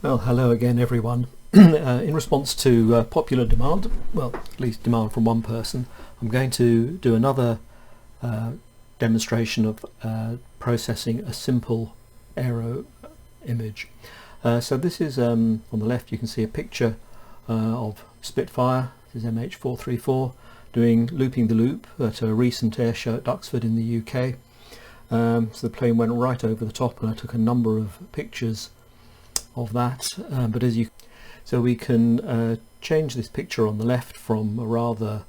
Well, hello again everyone. In response to popular demand, well, at least demand from one person, I'm going to do another demonstration of processing a simple aero image. So this is, on the left you can see a picture of Spitfire. This is MH434 looping the loop at a recent air show at Duxford in the UK. So the plane went right over the top, and I took a number of pictures of that, so we can change this picture on the left from a rather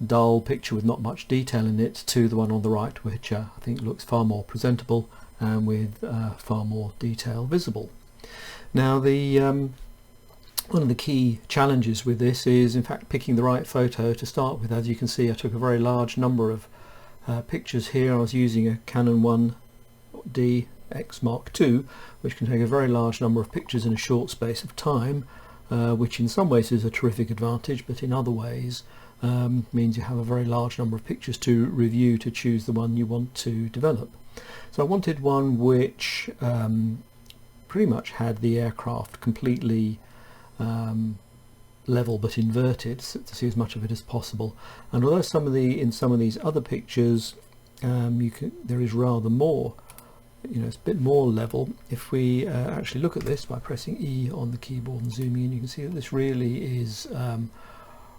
dull picture with not much detail in it to the one on the right, which I think looks far more presentable and with far more detail visible. Now one of the key challenges with this is in fact picking the right photo to start with. As you can see, I took a very large number of pictures here. I was using a Canon 1D X Mark II, which can take a very large number of pictures in a short space of time, which in some ways is a terrific advantage, but in other ways means you have a very large number of pictures to review to choose the one you want to develop. So I wanted one which pretty much had the aircraft completely level but inverted, so to see as much of it as possible. And although in some of these other pictures there is rather more, it's a bit more level. If we actually look at this by pressing E on the keyboard and zooming in, you can see that this really is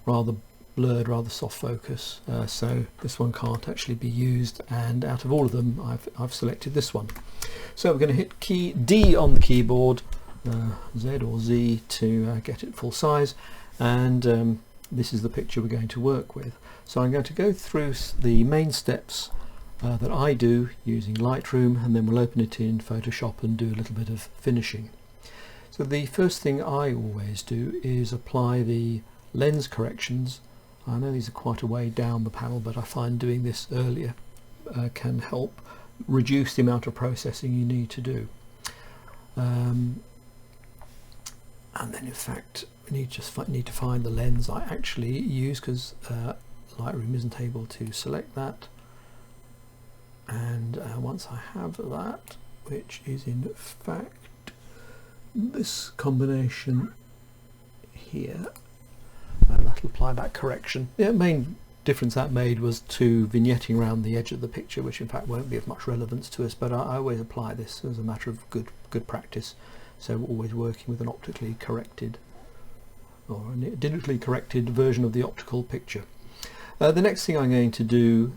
rather blurred, rather soft focus, so this one can't actually be used, and out of all of them I've selected this one. So we're going to hit key D on the keyboard, Z or Z to get it full size, and this is the picture we're going to work with. So I'm going to go through the main steps that I do using Lightroom, and then we'll open it in Photoshop and do a little bit of finishing. So the first thing I always do is apply the lens corrections. I know these are quite a way down the panel, but I find doing this earlier can help reduce the amount of processing you need to do. And then in fact we need to find the lens I actually use, because Lightroom isn't able to select that. And once I have that, which is in fact this combination here, that'll apply that correction. The main difference that made was to vignetting around the edge of the picture, which in fact won't be of much relevance to us, but I always apply this as a matter of good practice. So always working with an optically corrected or a digitally corrected version of the optical picture. The next thing I'm going to do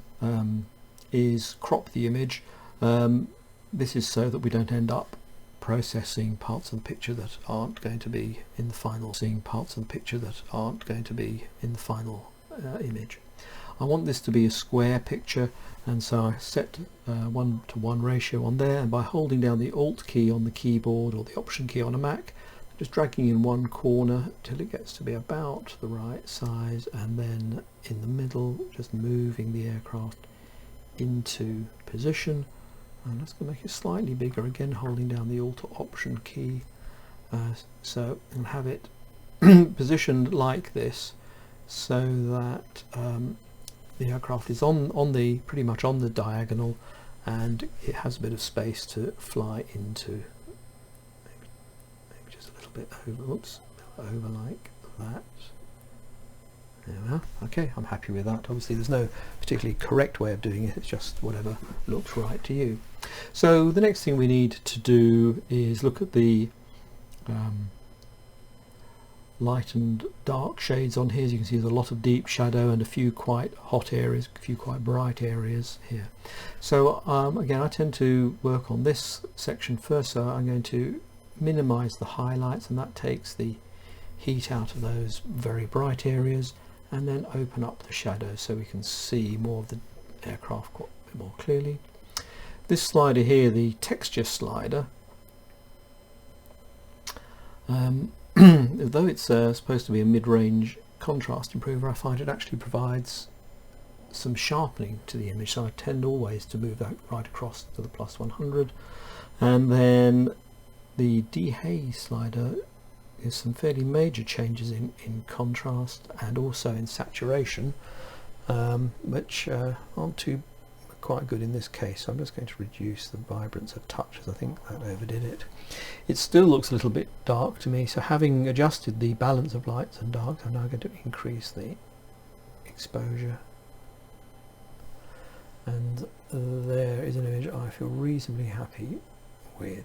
is crop the image. This is so that we don't end up processing parts of the picture that aren't going to be in the final image. I want this to be a square picture, and so I set 1:1 ratio on there, and by holding down the Alt key on the keyboard or the Option key on a Mac, just dragging in one corner till it gets to be about the right size, and then in the middle just moving the aircraft into position. And let's go make it slightly bigger, again holding down the Alt or Option key, so we'll have it positioned like this, so that the aircraft is pretty much on the diagonal, and it has a bit of space to fly into. Maybe just a little bit over like that. There we are. Okay, I'm happy with that. Obviously there's no particularly correct way of doing it, it's just whatever looks right to you. So the next thing we need to do is look at the light and dark shades on here. As you can see, there's a lot of deep shadow and a few quite hot areas, a few quite bright areas here. So again, I tend to work on this section first, so I'm going to minimize the highlights, and that takes the heat out of those very bright areas, and then open up the shadows so we can see more of the aircraft quite a bit more clearly. This slider here, the texture slider, although it's supposed to be a mid-range contrast improver, I find it actually provides some sharpening to the image, so I tend always to move that right across to the +100. And then the dehaze slider is some fairly major changes in contrast and also in saturation, which aren't too quite good in this case, so I'm just going to reduce the vibrance a touch, as I think that overdid it. It still looks a little bit dark to me, so having adjusted the balance of lights and darks, I'm now going to increase the exposure, and there is an image I feel reasonably happy with.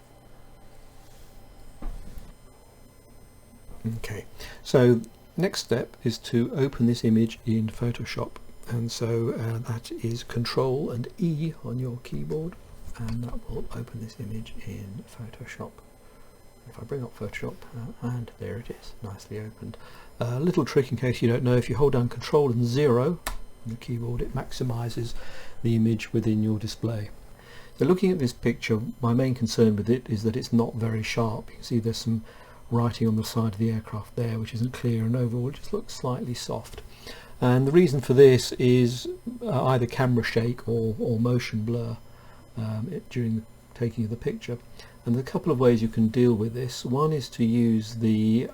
Okay, so next step is to open this image in Photoshop, and so that is Control and E on your keyboard, and that will open this image in Photoshop. If I bring up Photoshop, and there it is, nicely opened. A little trick in case you don't know: if you hold down Control and 0 on the keyboard, it maximizes the image within your display. So looking at this picture, my main concern with it is that it's not very sharp. You can see there's some writing on the side of the aircraft there which isn't clear, and overall it just looks slightly soft. And the reason for this is either camera shake or motion blur during the taking of the picture. And there are a couple of ways you can deal with this. One is to use the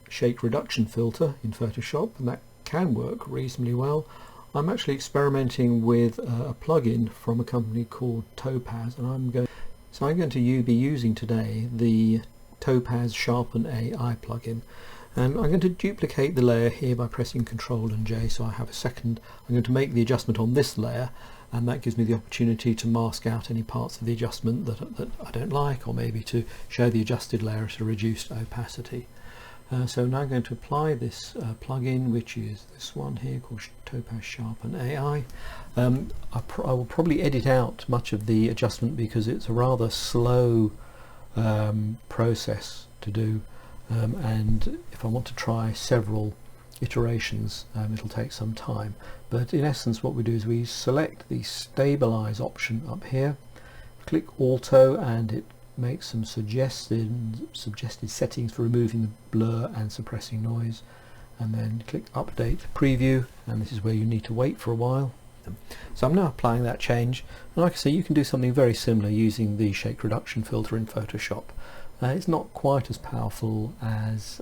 shake reduction filter in Photoshop, and that can work reasonably well. I'm actually experimenting with a plugin from a company called Topaz, and I'm going to be using today the Topaz Sharpen AI plugin, and I'm going to duplicate the layer here by pressing Ctrl and J, so I have a second. I'm going to make the adjustment on this layer, and that gives me the opportunity to mask out any parts of the adjustment that I don't like, or maybe to show the adjusted layer at a reduced opacity. So now I'm going to apply this plugin, which is this one here called Topaz Sharpen AI. I will probably edit out much of the adjustment because it's a rather slow process to do, and if I want to try several iterations, it'll take some time. But in essence, what we do is we select the stabilize option up here, click Auto, and it makes some suggested settings for removing the blur and suppressing noise, and then click Update Preview, and this is where you need to wait for a while. So I'm now applying that change, and like I say, you can do something very similar using the shake reduction filter in Photoshop. It's not quite as powerful as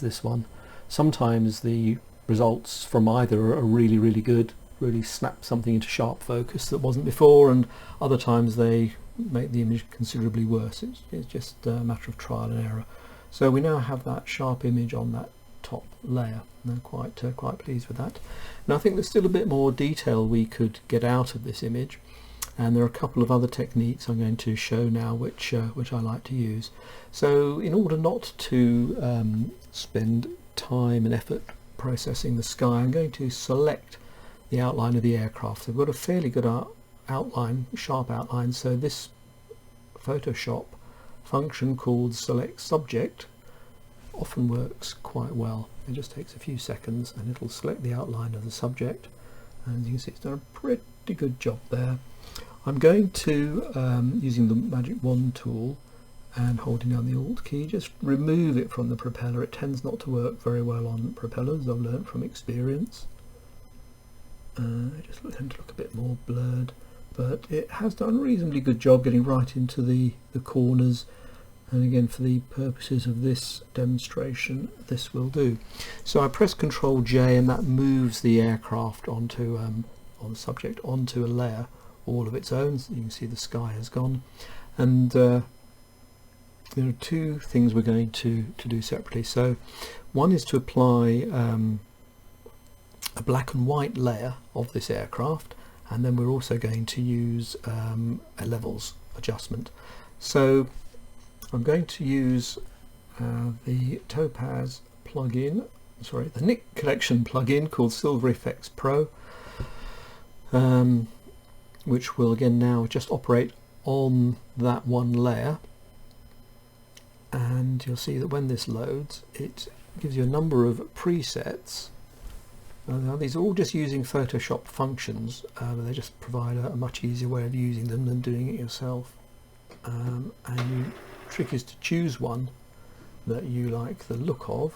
this one. Sometimes the results from either are really good, really snap something into sharp focus that wasn't before, and other times they make the image considerably worse. It's just a matter of trial and error. So we now have that sharp image on that top layer, and I'm quite pleased with that. Now I think there's still a bit more detail we could get out of this image, and there are a couple of other techniques I'm going to show now which I like to use. So in order not to spend time and effort processing the sky, I'm going to select the outline of the aircraft. So we've got a fairly good outline, sharp outline, so this Photoshop function called Select Subject often works quite well. It just takes a few seconds and it'll select the outline of the subject, and you can see it's done a pretty good job there. I'm going to, using the magic wand tool and holding down the Alt key, just remove it from the propeller. It tends not to work very well on propellers, I've learned from experience. It just tends to look a bit more blurred, but it has done a reasonably good job getting right into the corners, and again, for the purposes of this demonstration, this will do. So I press Ctrl J, and that moves the aircraft onto on the subject onto a layer all of its own. So you can see the sky has gone, and there are two things we're going to do separately. So one is to apply a black and white layer of this aircraft, and then we're also going to use a levels adjustment. So I'm going to use the Topaz plugin, sorry, the Nick Collection plugin called Silver Efex Pro, which will again now just operate on that one layer, and you'll see that when this loads, it gives you a number of presets. Now these are all just using Photoshop functions, they just provide a much easier way of using them than doing it yourself. And the trick is to choose one that you like the look of.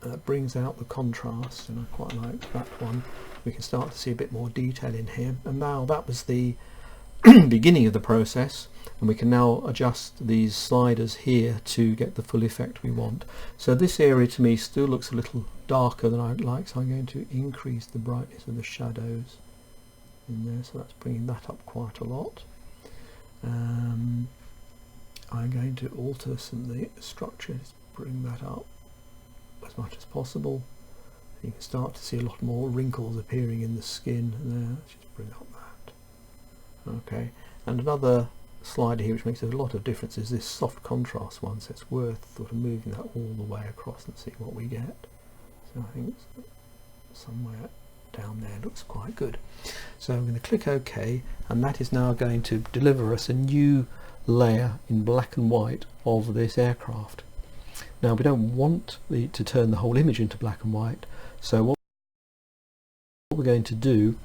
That brings out the contrast, and I quite like that one. We can start to see a bit more detail in here. And now that was the beginning of the process, and we can now adjust these sliders here to get the full effect we want. So this area to me still looks a little darker than I'd like, so I'm going to increase the brightness of the shadows in there, so that's bringing that up quite a lot. I'm going to alter some of the structures, bring that up as much as possible. You can start to see a lot more wrinkles appearing in the skin there. Let's just bring up that. Okay, and another slider here which makes a lot of difference is this soft contrast one, so it's worth sort of moving that all the way across and see what we get. So I think it's somewhere down there looks quite good. So I'm going to click OK, and that is now going to deliver us a new layer in black and white of this aircraft. Now we don't want to turn the whole image into black and white, so what we're going to do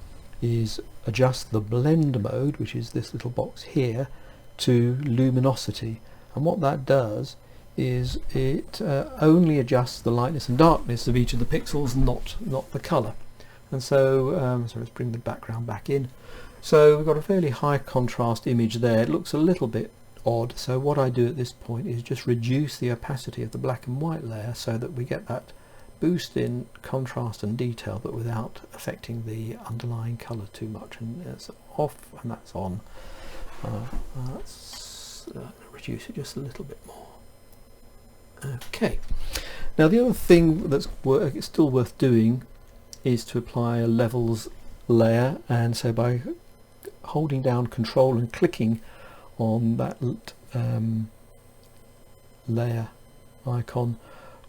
is adjust the blend mode, which is this little box here, to luminosity, and what that does is it only adjusts the lightness and darkness of each of the pixels, not the colour. And so, so let's bring the background back in. So we've got a fairly high contrast image there. It looks a little bit odd, so what I do at this point is just reduce the opacity of the black and white layer so that we get that boost in contrast and detail, but without affecting the underlying colour too much. And that's off and that's on. Let's reduce it just a little bit more. Okay, now the other thing that's still worth doing is to apply a levels layer, and so by holding down Control and clicking on that layer icon,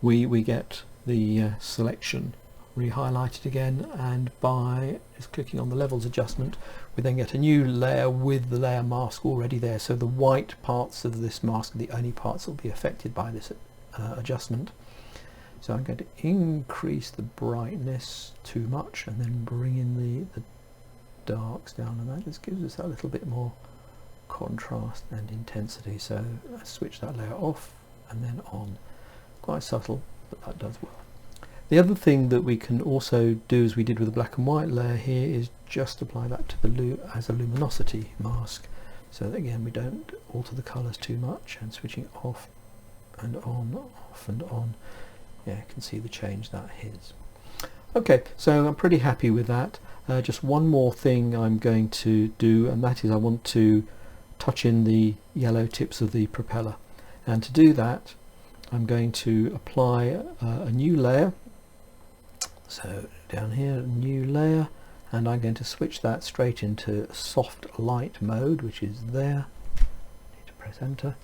we get the selection re-highlighted again, and by just clicking on the levels adjustment we then get a new layer with the layer mask already there, so the white parts of this mask are the only parts that will be affected by this adjustment. So I'm going to increase the brightness too much and then bring in the darks down, and that just gives us a little bit more contrast and intensity. So I switch that layer off and then on. Quite subtle, but that does well. The other thing that we can also do, as we did with the black and white layer here, is just apply that to the as a luminosity mask, so that again we don't alter the colours too much, and switching off and on, off and on. Yeah, you can see the change that is. Okay, so I'm pretty happy with that. Just one more thing I'm going to do, and that is I want to touch in the yellow tips of the propeller, and to do that I'm going to apply a new layer. So down here, new layer, and I'm going to switch that straight into soft light mode, which is there. Need to press enter,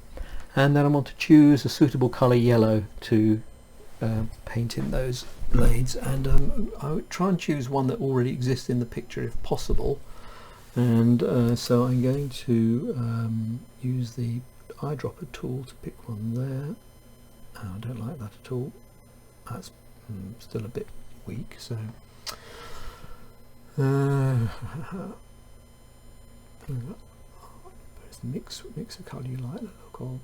and then I want to choose a suitable colour yellow to paint in those blades, and I would try and choose one that already exists in the picture if possible, and so I'm going to use the eyedropper tool to pick one there. I don't like that at all. That's still a bit weak, so mix a colour you like the look of.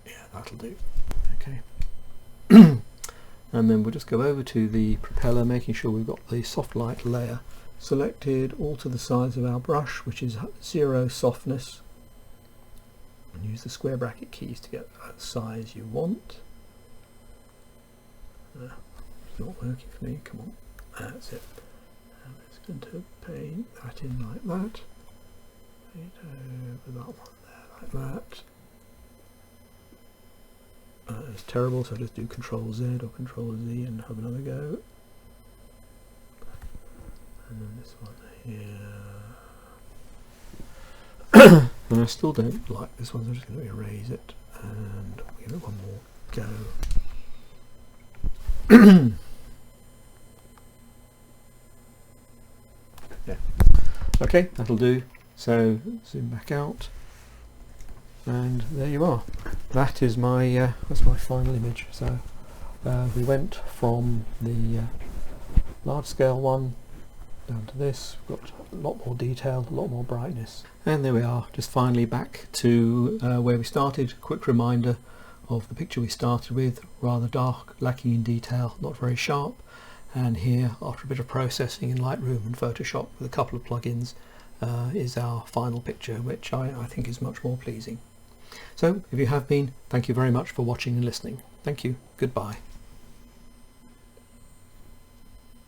Yeah, that'll do. Okay. And then we'll just go over to the propeller, making sure we've got the soft light layer selected, alter the size of our brush, which is 0 softness, and use the square bracket keys to get that size you want. It's not working for me, come on, that's it. I'm just going to paint that in like that, paint over that one there like that. It's terrible, so just do Control Z or Control Z and have another go. And then this one here. And I still don't like this one, so I'm just going to erase it and give it one more go. Yeah. Okay, that'll do. So zoom back out, and there you are. That is my that's my final image. So we went from the large scale one down to this. We've got a lot more detail, a lot more brightness, and there we are, just finally back to where we started. Quick reminder of the picture we started with, rather dark, lacking in detail, not very sharp, and here, after a bit of processing in Lightroom and Photoshop with a couple of plugins, is our final picture, which I think is much more pleasing. So if you have been, thank you very much for watching and listening. Thank you. Goodbye.